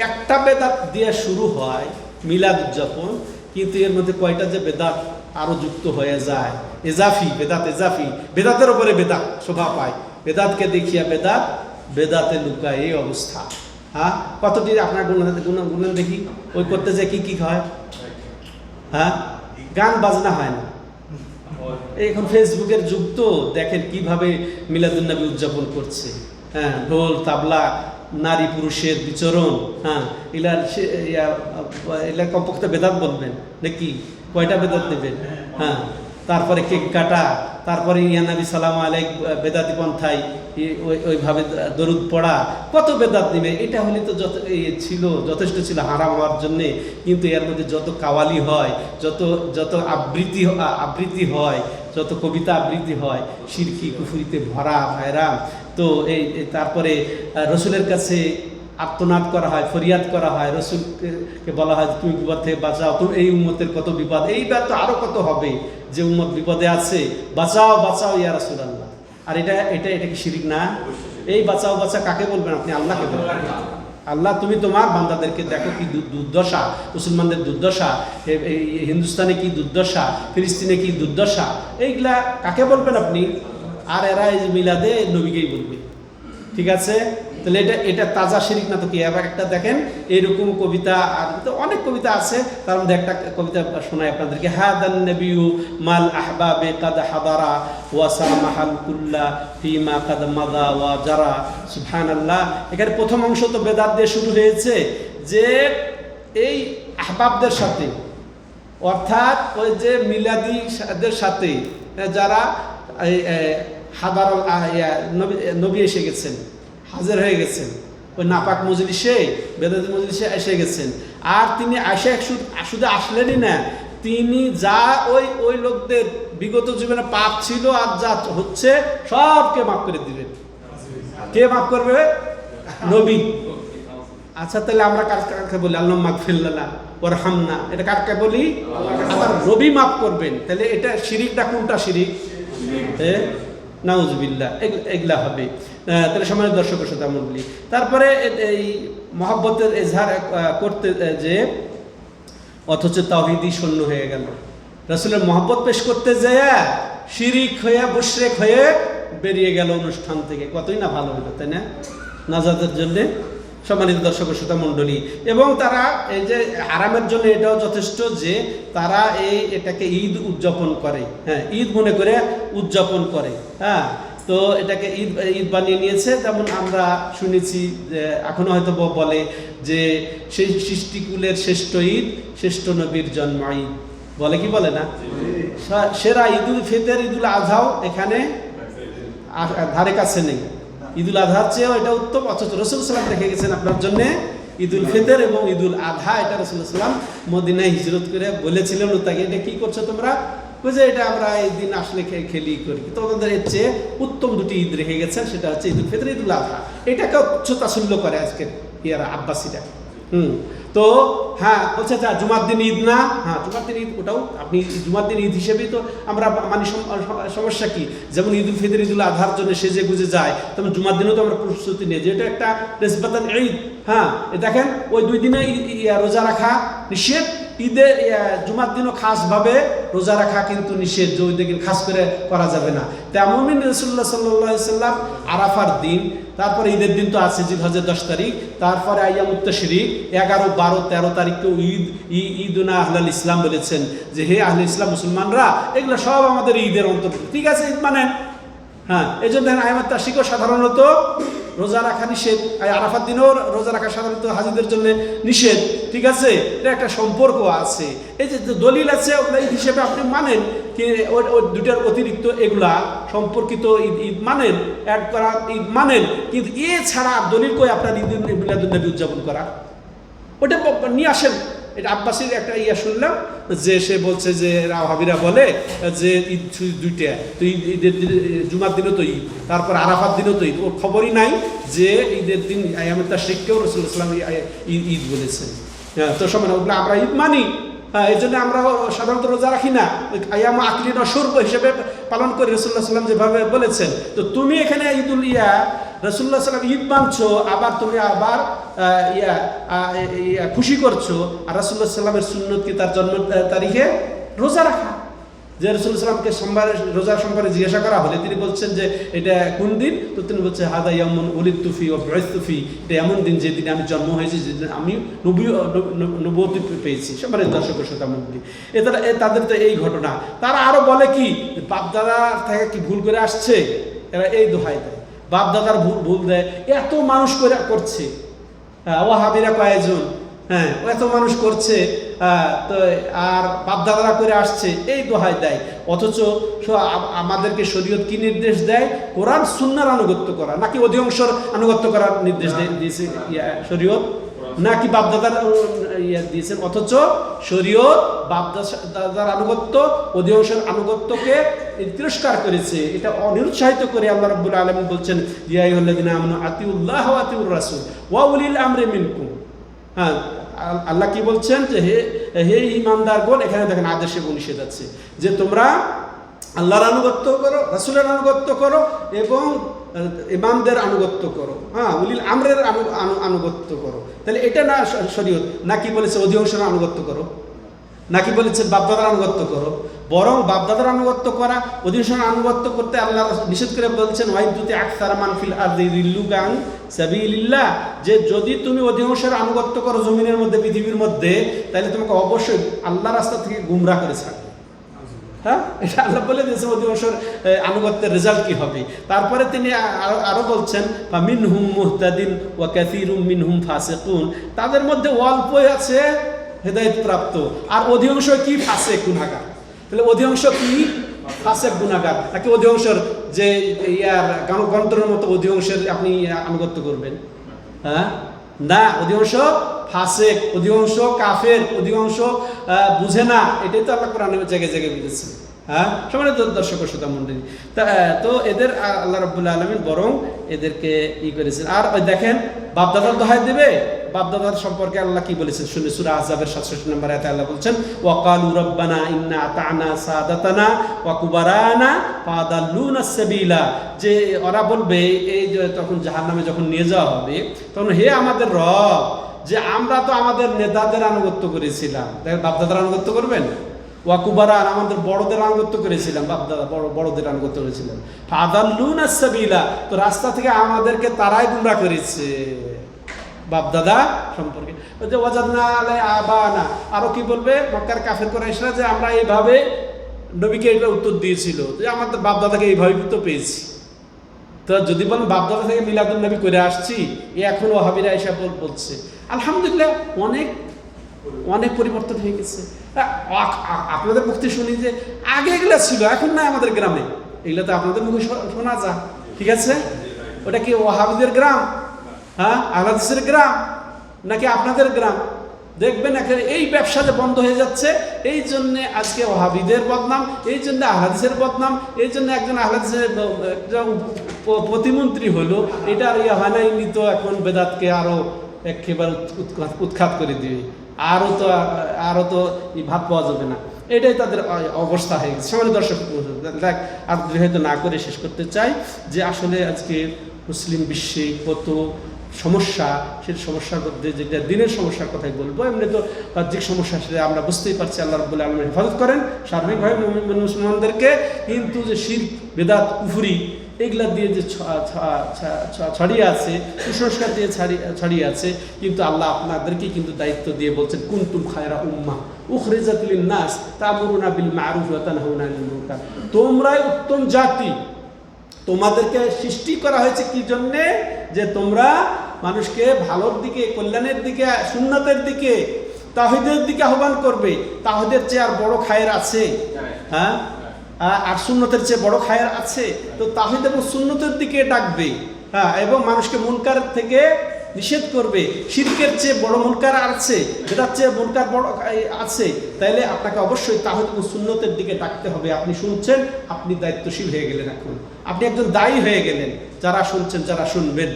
একটা বেদাত দিয়ে শুরু হয় মিলাদ উদযাপন, কিন্তু এর মধ্যে কয়টা যে বেদাত আরো যুক্ত হয়ে যায়, এজাফি বেদাত, এজাফি বেদাতের উপরে বেদাত শোভা পায়, বেদাতকে দেখিয়া বেদাত, বেদাতে লুকায়, এই অবস্থা। হ্যাঁ, কতটি আপনার গুণান দেখি, ওই করতে যে কি কি হয়, হ্যাঁ গান বাজনা হয় না। এখন ফেসবুকের যুগ তো, দেখেন কিভাবে মিলাদুন্নবী উদযাপন করছে। হ্যাঁ, ঢোল তাবলা, নারী পুরুষের বিচরণ, হ্যাঁ এলা কমপক্ষে বেদাত বলবেন নাকি, কয়টা বেদাত নেবেন? হ্যাঁ, তারপরে কেক কাটা, তারপরে ইয়ানবী সালাম আলাইক বেদাতি পন্থায় ওইভাবে দরুদ পড়া, কত বেদাত নেবে। এটা হলে তো যথেষ্ট ছিল হারাম হওয়ার জন্যে, কিন্তু এর মধ্যে যত কাওয়ালি হয়, যত আবৃত্তি হয়, যত কবিতা আবৃত্তি হয়, শিরকি কুফরিতে ভরা ভাইরা। তো তারপরে রসুলের কাছে আর্তনাদ করা হয়, ফরিয়াদ করা হয়, রসুলকে বলা হয় তুমি বিপদ থেকে বাঁচাও, তুমি এই উম্মতের কত বিপদ, এইবার তো আরো কত হবে, যে উম্মত বিপদে আছে, বাঁচাও বাঁচাও ইয়া রাসূলুল্লাহ। আর এটা কি শিরিক না? এই বাঁচাও বাঁচা কাকে বলবেন আপনি? আল্লাহকে বলবেন। আল্লাহ তুমি তোমার বান্দাদেরকে দেখো কি দুর্দশা, মুসলমানদের দুর্দশা, এই হিন্দুস্তানে কি দুর্দশা, ফিলিস্তিনে কি দুর্দশা, এইগুলা কাকে বলবেন আপনি? আর এরা এই মিলাদে নবীকেই বলবে। ঠিক আছে, তাহলে এটা তাজা শিরিক না তো কি? এবার একটা দেখেন এইরকম কবিতা, আর তো অনেক কবিতা আছে, তার মধ্যে একটা কবিতা শোনাই আপনাদেরকে। হাদান নবিয়্যু মাল আহবাবে কাদ হাদারা ওয়া সামাহাল কুল্লা ফিমা কাদ মাদা ওয়া জারা। সুবহানাল্লাহ। এখানে প্রথম অংশ তো বেদাত দিয়ে শুরু হয়েছে, যে এই আহবাবদের সাথে, অর্থাৎ ওই যে মিলাদিদের সাথে যারা হাদার নবী এসে গেছেন, হাজির হয়ে গেছেন, ওই নাপাক মজলিসে, বেদাতি মজলিসে এসে গেছেন। আর তিনি আয়সা শুধু আসলেনই না, তিনি যা ওই লোকদের বিগত জীবনে পাপ ছিল আর যা হচ্ছে সবকে মাফ করে দিবেন। কে মাফ করবে? নবী। আচ্ছা, তাহলে আমরা কাকে বলি? আল্লাহ মাগফির লানা ওয়ারহামনা, এটা কাকে বলি? আবার নবী মাফ করবেন। তাহলে এটা শিরিকটা কোনটা শিরিক? নাউজুবিল্লাহ, এগুলা হবে। তাহলে সম্মানিত দর্শকের সাথে আমরা বলি, তারপরে এই মহব্বতের এজহার করতে যে, অথচ তাওহীদই শূন্য হয়ে গেল। রাসূলের মহব্বত পেশ করতে যেয়ে শিরিক হয়ে মুশরিক হয়ে বেরিয়ে গেল অনুষ্ঠান থেকে। কতই না ভালো হলো, তাই না? নাজাতের জন্য। সম্মানিত দর্শক শ্রোতা মণ্ডলী, এবং তারা এই যে আরামের জন্য এটাও যথেষ্ট যে তারা এটাকে ঈদ উদযাপন করে, হ্যাঁ ঈদ মনে করে উদযাপন করে। হ্যাঁ, তো এটাকে ঈদ বানিয়ে নিয়েছে। যেমন আমরা শুনেছি যে এখনো হয়তো বলে যে সেই সৃষ্টিকুলের শ্রেষ্ঠ ঈদ, শ্রেষ্ঠ নবীর জন্ম ঈদ, বলে কি বলে না? সেরা ঈদুল ফিতর, ঈদুল আজহাও এখানে ধারে কাছে নেই। ঈদুল আজহার চেয়েও এটা উত্তম, অথচ রাসূল সাল্লাল্লাহু আলাইহি ওয়াসাল্লাম রেখে গেছেন আপনার জন্য ঈদুল ফিতর এবং ঈদুল আজহা। এটা রাসূল সাল্লাল্লাহু আলাইহি ওয়াসাল্লাম মদিনায় হিজরত করে বলেছিলেন তাকে, এটা কি করছো তোমরা? বুঝে এটা আমরা এই দিন আসলে খেলি করি। তোমাদের এর চেয়ে উত্তম দুটি ঈদ রেখে গেছেন, সেটা হচ্ছে ঈদুল ফিতর, ঈদুল আজহা। এটাকে উচ্চ তাচ্ছিল্য করে আজকের ইয়ারা আব্বাসীরা। তো হ্যাঁ বলছে যা জুমার দিন ঈদ না, হ্যাঁ জুমার দিন ঈদ, ওটাও আপনি জুমার দিন ঈদ হিসেবেই তো আমরা মানি। সমস্যা কি? যেমন ঈদুল ফিতর, ঈদুল আজহার জন্য সেজে গুজে যায়, তেমন জুমার দিনও তো আমরা প্রস্তুতি নিই যে এটা একটা নিসবাতান ঈদ। হ্যাঁ, দেখেন ওই দুই দিনে রোজা রাখা নিষেধ, ঈদে জুমার দিনও খাসভাবে রোজা রাখা কিন্তু নিষেধ, যে ওই দিন খাস করে করা যাবে না। তেমনই রাসূলুল্লাহ সাল্লাল্লাহু আলাইহি ওয়াসাল্লাম আরাফার দিন, তারপরে ঈদের দিন তো আছে জিলহজের 10 তারিখ, তারপরে আইয়ামুত তাশরিক 11, 12, 13 তারিখকেও ঈদুনা আহলাল ইসলাম বলেছেন, যে হে আহলে ইসলাম মুসলমানরা, এগুলো সব আমাদের ঈদের অন্তর্ভুক্ত। ঠিক আছে, ঈদ মানে হ্যাঁ, এই জন্য আইয়ামুত তাশরিকও সাধারণত রোজা রাখা নিষেধ, আরাফার দিনেও রোজা রাখা সাধারণত হাজিদের জন্য নিষেধ। ঠিক আছে, এটা একটা সম্পর্ক আছে। এই যে দলিল আছে ওগুলা ঈদ হিসেবে আপনি মানেন, কি ওই দুটার অতিরিক্ত এগুলা সম্পর্কিত ঈদ মানেন, অ্যাড করা ঈদ মানেন, কিন্তু এছাড়া দলিল কই আপনার ঈদ মিলাদুন্নবী উদযাপন করা? ওটা নিয়ে আসেন। এটা আব্বাসীর একটা শুনলাম যে সে বলছে যে রাহাবিরা বলে যে ঈদ দুইটা, তো ঈদের জুমার দিনও তো ঈদ, তারপর আরাফার দিনও তো ঈদ। ওর খবরই নাই যে ঈদের দিন আইয়ামুত তাশরিককেও রাসূলুল্লাহ সাল্লাল্লাহু আলাইহি ওয়াসাল্লাম ঈদ বলেছেন। তো সমান ওগুলো আমরা ঈদ মানি। হ্যাঁ, এই জন্য আমরা সাধারণত রোজা রাখি না, আইয়াম আকলিন ওয়া শুরব হিসেবে পালন করি রাসূলুল্লাহ সাল্লাল্লাহু আলাইহি ওয়াসাল্লাম যেভাবে বলেছেন। তো তুমি এখানে ঈদুল রাসূলুল্লাহ সাল্লাল্লাহু ঈদ মানছো, আবার তুমি আবার খুশি করছো। আর রাসূলুল্লাহ সাল্লামের সুন্নত কি তার জন্ম তারিখে রোজা রাখা। যে রাসূলুল্লাহ সাল্লামকে সোমবার রোজার সম্পর্কে জিজ্ঞাসা করা হলে তিনি বলছেন যে এটা কোন দিন, তো তিনি বলছেন হাদা ইয়াউমুন উলিদতু ফি ওয়া বুইসতু ফি, এটা এমন দিন যে দিনে আমি জন্ম হয়েছি, যেদিন আমি নবুয়ত পেয়েছি। সম্মানিত দর্শক শ্রোতা মণ্ডলী, তাদের তো এই ঘটনা। তারা আরো বলে কি বাপদাদা থেকে কি ভুল করে আসছে, এরা এই দোহাই দেয় বাপদাদার ভুল দেয়, এত মানুষ করছে ওয়াহাবিরা কয়েকজন, হ্যাঁ এত মানুষ করছে, তো আর বাপদাদারা করে আসছে, এই দোহাই দেয়। অথচ আমাদেরকে শরীয়ত কি নির্দেশ দেয়? কোরআন সুন্নাহর আনুগত্য করা, নাকি অধিকাংশের আনুগত্য করার নির্দেশ দিয়েছে শরীয়ত, নাকি বাপদাদার দিয়েছেন? অথচ শরীয়ত বাপদাদার আনুগত্য, অধিকাংশের আনুগত্যকে তিরস্কার করেছে। এটা অনিরুৎসাহিত করে আল্লাহ রাব্বুল আলামিন বলছেন ইয়া আইয়ুহাল্লাযীনা আমানু আতিউল্লাহ ওয়া আতিউর রাসূল ওয়া উলিল আমরি মিনকুম। হ্যাঁ, আল্লাহ কি বলছেন যে হে ঈমানদারগণ, এখানে দেখেন আদেশ এবং নিষেধ আছে যে তোমরা আল্লাহর আনুগত্য করো, রাসূলের আনুগত্য করো এবং ইমামদের আনুগত্য করো, হ্যাঁ উলিল আমরের আনুগত্য করো। তাহলে এটা না শরীয়ত, নাকি বলেছে অধিকাংশের আনুগত্য করো, নাকি বলেছে বাপদাদার আনুগত্য করো? বরং বাপদাদার আনুগত্য করা, অধিকাংশের আনুগত্য করতে আল্লাহ নিষেধ করে বলছেন ওয়াইদুতি আকসারা মান ফিল আরদি ইল্লুকা আন সাবিলিল্লাহ, যে যদি তুমি অধিকাংশের আনুগত্য করো জমিনের মধ্যে, পৃথিবীর মধ্যে, তাহলে তোমাকে অবশ্যই আল্লাহর রাস্তা থেকে গুমরাহ করে ছাড়বে। হ্যাঁ, এটা আল্লাহ বলে দিয়েছে অধিকাংশের আনুগত্যের রেজাল্ট কি হবে। তারপরে তিনি আরো বলছেন মিনহুম মুহতাদিন ওয়া কাসীরুম মিনহুম ফাসিকুন, তাদের মধ্যে অল্পই আছে হেদায়েত প্রাপ্ত, আর অধিকাংশ কি ফাসিক গুনাহগার। তাহলে অধিকাংশ কি ফাসিক গুনাহগার, নাকি অধিকাংশের যে গণতন্ত্রের মতো অধিকাংশের আপনি আনুগত্য করবেন? হ্যাঁ না, অধিকাংশ ফাসিক, অধিকাংশ কাফের, অধিকাংশ বুঝে না। এটাই তো আল্লাহ কোরআনের জায়গায় জায়গায় বলেছেন। হ্যাঁ, সম্মানিত দর্শক শ্রোতা মণ্ডলী, তো এদের আল্লাহ রাব্বুল আলামিন বরং এদেরকে করেছেন। আর দেখেন বাপদাদার দোহাই দেবে, বাপদাদার সম্পর্কে আল্লাহ কি বলেছেন শুনে, সূরা আহজাবের 67 নম্বর আয়াতে আল্লাহ বলছেন ওয়াকালু রাব্বানা ইন্না আতা'না সাদাতানা ওয়া কুবারানা ফাদাল্লুনা সাবিলা, যে ওরা বলবে এই যে তখন জাহান্নামে যখন নিয়ে যাওয়া হবে, তখন হে আমাদের রব, যে আমরা তো আমাদের নেতাদের আনুগত্য করেছিলাম, বাপদাদার আনুগত্য করবেন? ওয়াকুবারা, আমাদের বড়দের আনুগত্য করেছিলাম, বাপদাদা বড়দের আনুগত্য করেছিলাম। ফাদাল্লুনা সাবিলা, তো রাস্তা থেকে আমাদেরকে তারাই গুমরাহ করেছে বাপদাদা সম্পর্কে। ওই যে ওয়াজাদনা আলাই আবানা, আরো কি বলবে মক্কার কাফের কুরাইশরা, যে আমরা এইভাবে নবীকে এটা উত্তর দিয়েছিল যে আমাদের বাপদাদাকে এইভাবে তো পেয়েছি। তো যদি বলেন বাপদাদা থেকে মিলাদুন নবী করে আসছি, এখন ওয়াহাবিরা এসে বলছে, আলহামদুলিল্লাহ অনেক অনেক পরিবর্তন হয়ে গেছে। আপনাদের মুখে শুনি যে আগে এগুলা ছিল, এখন না আমাদের গ্রামে, এগুলো তো আপনাদের মুখে শোনা যায়, ঠিক আছে? ওটা কি ওয়াহাবিদের গ্রাম? হ্যাঁ, আহলে হাদিসের গ্রাম নাকি আপনাদের গ্রাম? দেখবেন এই ব্যবসা যে বন্ধ হয়ে যাচ্ছে, এই জন্যে আজকে ওয়াহাবিদের বদনাম, এই জন্য আহলে হাদিসের বদনাম, এই জন্য একজন আহলে হাদিসের প্রতিমন্ত্রী হলো, এটা আর হয় না, ইনি তো এখন বেদাতকে আরো একেবারে উৎখাত করে দিবে, আরো তো ভাত পাওয়া যাবে না, এটাই তাদের অবস্থা হয়ে গেছে। সামান্য দর্শক আর হয়তো না করে শেষ করতে চাই যে আসলে আজকে মুসলিম বিশ্বে কত সমস্যা, সেই সমস্যার মধ্যে যেটা দিনের সমস্যার কথাই বলবো, এমনি তো বাহ্যিক সমস্যা সেটা আমরা বুঝতেই পারছি। আল্লাহ রাব্বুল আলামিন হেফাজত করেন সার্বিকভাবে মুসলমানদেরকে, কিন্তু যে শিরক বেদাত কুফরি এগুলা দিয়ে যে ছড়িয়ে আছে, কুসংস্কার দিয়ে ছড়িয়ে আছে, কিন্তু আল্লাহ আপনাদেরকে কিন্তু দায়িত্ব দিয়ে বলছেন কুনতুম খায়রা উম্মাহ উখরিজাত লিন-নাস তা'মুরুনা বিল মা'রুফ ওয়া তানহাউনা আনিল মুনকার, তোমরাই উত্তম জাতি, তোমাদেরকে সৃষ্টি করা হয়েছে কি জন্যে? যে তোমরা মানুষকে ভালোর দিকে, কল্যাণের দিকে, সুন্নাতের দিকে, তাওহীদের দিকে আহ্বান করবে। তাওহীদের চেয়ে আর বড় খায়ের আছে? হ্যাঁ, আর সুন্নতের চেয়ে বড় খায়ের আছে? তো তাওহীদ এবং সুন্নতের দিকে ডাকবে, হ্যাঁ, এবং মানুষকে মুনকার থেকে নিষেধ করবে। শিরকের চেয়ে বড় মুনকার আছে, যেটার চেয়ে মুনকার বড় আছে, তাইলে আপনাকে অবশ্যই তাওহীদ এবং সুন্নতের দিকে ডাকতে হবে। আপনি শুনছেন, আপনি দায়িত্বশীল হয়ে গেলেন, এখন আপনি একজন দায়ী হয়ে গেলেন। যারা শুনছেন, যারা শুনবেন,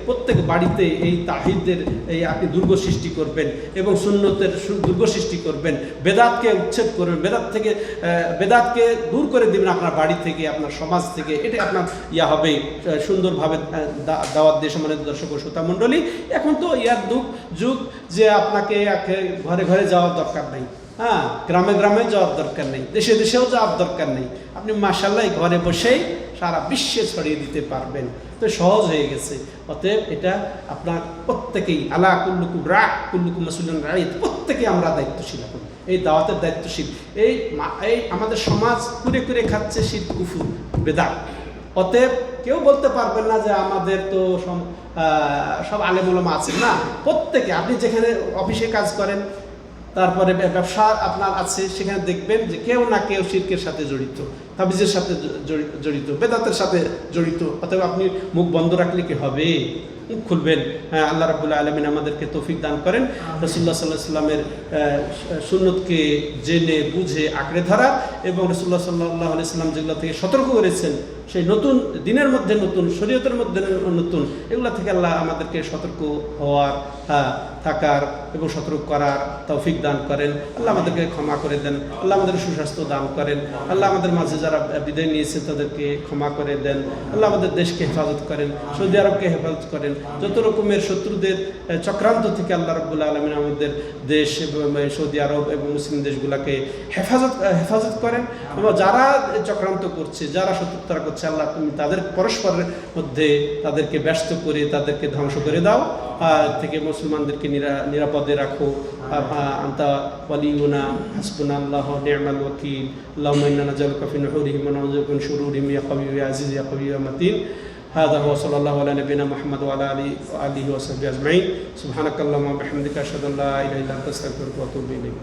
প্রত্যেক বাড়িতে এই তাহিদের এই আপনি দুর্গ সৃষ্টি করবেন এবং সুন্নতের দুর্গ সৃষ্টি করবেন, বেদাতকে উচ্ছেদ করবেন, বেদাতকে দূর করে দেবেন আপনার বাড়ি থেকে, আপনার সমাজ থেকে। এটা আপনার হবে সুন্দরভাবে দাওয়াত দিয়ে। সম্মানিত দর্শক ও শ্রোতা মণ্ডলী, এখন তো যুগ যে আপনাকে ঘরে ঘরে যাওয়ার দরকার নেই, হ্যাঁ, গ্রামে গ্রামে যাওয়ার দরকার নেই, দেশে দেশেও যাওয়ার দরকার নেই। আপনি মাশাআল্লাহ ঘরে বসেই সারা বিশ্বে ছড়িয়ে দিতে পারবেন। তো সহজ হয়ে গেছে। অতএব এটা আপনার প্রত্যেকেই, আলা কুল্লুকুম রা কুল্লুকুম মাসউলুন আন রাইয়াত, প্রত্যেকে আমরা দায়িত্বশীল। এখন এই দাওয়াতের দায়িত্বশীল। এই আমাদের সমাজ কুরে খাচ্ছে শিরক, কুফর, বেদাত। অতএব কেউ বলতে পারবেন না যে আমাদের তো সব আলেম ওলামা আছেন না। প্রত্যেকে, আপনি যেখানে অফিসে কাজ করেন, তারপরে ব্যবসা আপনার আছে, সেখানে দেখবেন যে কেউ না কেউ শিরকের সাথে জড়িত, তাবিজের সাথে জড়িত, বেদাতের সাথে জড়িত। অতএব আপনি মুখ বন্ধ রাখলে কি হবে? মুখ খুলবেন। হ্যাঁ, আল্লাহ রাব্বুল আলামিন আমাদেরকে তৌফিক দান করেন রাসূলুল্লাহ সাল্লাল্লাহু আলাইহি ওয়াসাল্লামের সুন্নতকে জেনে বুঝে আঁকড়ে ধরা, এবং রাসূলুল্লাহ সাল্লাল্লাহু আলাইহি ওয়াসাল্লাম যেগুলো থেকে সতর্ক করেছেন, সেই নতুন দিনের মধ্যে নতুন, শরীয়তের মধ্যে নতুন, এগুলো থেকে আল্লাহ আমাদেরকে সতর্ক হওয়ার, থাকার এবং সতর্ক করার তৌফিক দান করেন। আল্লাহ আমাদেরকে ক্ষমা করে দেন। আল্লাহ আমাদের সুস্বাস্থ্য দান করেন। আল্লাহ আমাদের মাঝে যারা বিদায় নিয়েছে তাদেরকে ক্ষমা করে দেন। আল্লাহ আমাদের দেশকে হেফাজত করেন, সৌদি আরবকে হেফাজত করেন, যত রকমের শত্রুদের চক্রান্ত থেকে আল্লাহ রাব্বুল আলামিন আমাদের দেশ এবং সৌদি আরব এবং মুসলিম দেশগুলোকে হেফাজত করেন। এবং যারা চক্রান্ত করছে, যারা শত্রুতা করছে, আল্লাহ তুমি তাদের পরস্পরের মধ্যে তাদেরকে ব্যস্ত করে তাদেরকে ধ্বংস করে দাও, থেকে মুসলমানদেরকে নিরাপদে রাখো। আনতা ওয়ালিউনা হাসবুনাল্লাহু ওয়া নি'মাল ওয়াকিল। আল্লাহুম্মা ইন্না নাজআলুকা ফি নুহুরিহিম ওয়া নাউযু বিকা মিন শুরুরিহিম ইয়া কাবিয়্যু ইয়া আযীযু ইয়া কাবিয়্যু ইয়া মাতিন। هذا هو صلى الله على نبينا محمد وعلى آله وصحبه أجمعين. سبحانك اللهم وبحمدك أشهد أن لا إله إلا أنت أستغفرك وأتوب إليك.